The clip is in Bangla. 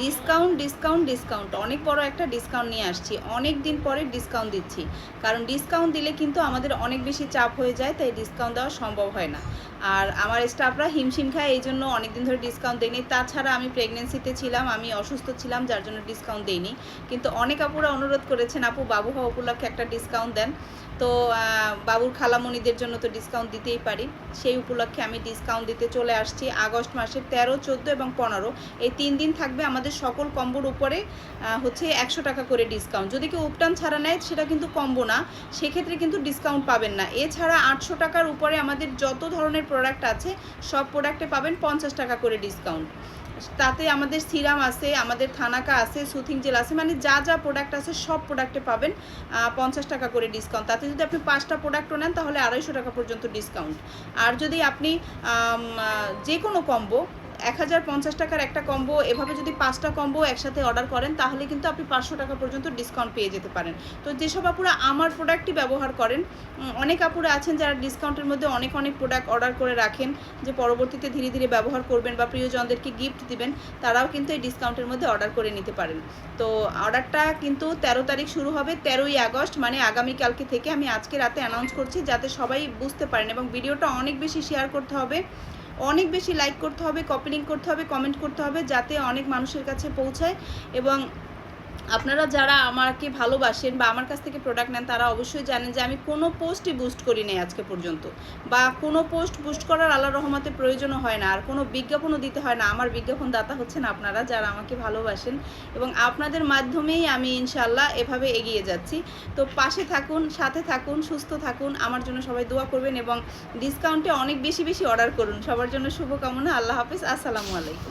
ডিসকাউন্ট ডিসকাউন্ট ডিসকাউন্ট অনেক বড় একটা ডিসকাউন্ট নিয়ে আসছি, অনেক দিন পরে ডিসকাউন্ট দিচ্ছি। কারণ ডিসকাউন্ট দিলে কিন্তু আমাদের অনেক বেশি চাপ হয়ে যায়, তাই ডিসকাউন্ট দেওয়া সম্ভব হয় না। আর আমার স্টাফরা হিমশিম খায়, এই জন্য অনেক দিন ধরে ডিসকাউন্ট দেয়নি। তাছাড়া আমি প্রেগনেন্সিতে ছিলাম, আমি অসুস্থ ছিলাম, যার জন্য ডিসকাউন্ট দেইনি। কিন্তু অনেক আপুরা অনুরোধ করেছেন, আপু বাবু হওয়া উপলক্ষে একটা ডিসকাউন্ট দেন। তো বাবুর খালামণিদের জন্য তো ডিসকাউন্ট দিতেই পারি, সেই উপলক্ষে আমি ডিসকাউন্ট দিতে চলে আসছি। আগস্ট মাসের 13, 14 এবং 15 এই 3 দিন থাকবে আমাদের সকল কম্বোর উপরে হচ্ছে 100 টাকা করে ডিসকাউন্ট। যদি কেউ উপটান ছাড়া নেয় সেটা কিন্তু কম্বো না, সেক্ষেত্রে কিন্তু ডিসকাউন্ট পাবেন না। এছাড়া 800 টাকার উপরে আমাদের যত ধরনের প্রোডাক্ট আছে সব প্রোডাক্টে পাবেন 50 টাকা করে ডিসকাউন্ট। তাতে আমাদের সিরাম আছে, আমাদের থানাকা আছে, সুথিং জেল আছে, মানে যা যা প্রোডাক্ট আছে সব প্রোডাক্টে পাবেন 50 টাকা করে ডিসকাউন্ট। তাতে যদি আপনি 5টা প্রোডাক্টও নেন তাহলে 250 টাকা পর্যন্ত ডিসকাউন্ট। আর যদি আপনি যে কোনো কম্বো 1050 টাকার একটা কম্বো, এভাবে যদি 5টা কম্বো একসাথে অর্ডার করেন তাহলে কিন্তু আপনি 500 টাকা পর্যন্ত ডিসকাউন্ট পেয়ে যেতে পারেন। তো যেসব আপুরা আমার প্রোডাক্টই ব্যবহার করেন, অনেক আপুরা আছেন যারা ডিসকাউন্টের মধ্যে অনেক অনেক প্রোডাক্ট অর্ডার করে রাখেন, যে পরবর্তীতে ধীরে ধীরে ব্যবহার করবেন বা প্রিয়জনদেরকে গিফট দিবেন, তারাও কিন্তু এই ডিসকাউন্টের মধ্যে অর্ডার করে নিতে পারেন। তো অর্ডারটা কিন্তু 13 তারিখ শুরু হবে, 13ই আগস্ট, মানে আগামীকালকে থেকে। আমি আজকে রাতে অ্যানাউন্স করছি যাতে সবাই বুঝতে পারেন, এবং ভিডিওটা অনেক বেশি শেয়ার করতে হবে, অনেক বেশি লাইক করতে হবে, কপি লিঙ্ক করতে হবে, কমেন্ট করতে হবে, যাতে অনেক মানুষের কাছে পৌঁছায়। এবং আপনারা যারা আমাকে ভালোবাসেন বা আমার কাছ থেকে প্রোডাক্ট নেন তারা অবশ্যই জানেন যে আমি কোনো পোস্টই বুস্ট করি নাই আজকে পর্যন্ত, বা কোনো পোস্ট বুস্ট করার আল্লাহর রহমতে প্রয়োজনও হয় না, আর কোনো বিজ্ঞাপনও দিতে হয় না। আমার বিজ্ঞাপন দাতা হচ্ছেন আপনারা যারা আমাকে ভালোবাসেন, এবং আপনাদের মাধ্যমেই আমি ইনশাআল্লাহ এভাবে এগিয়ে যাচ্ছি। তো পাশে থাকুন, সাথে থাকুন, সুস্থ থাকুন, আমার জন্য সবাই দোয়া করবেন এবং ডিসকাউন্টে অনেক বেশি বেশি অর্ডার করুন। সবার জন্য শুভকামনা। আল্লাহ হাফেজ, আসসালামু আলাইকুম।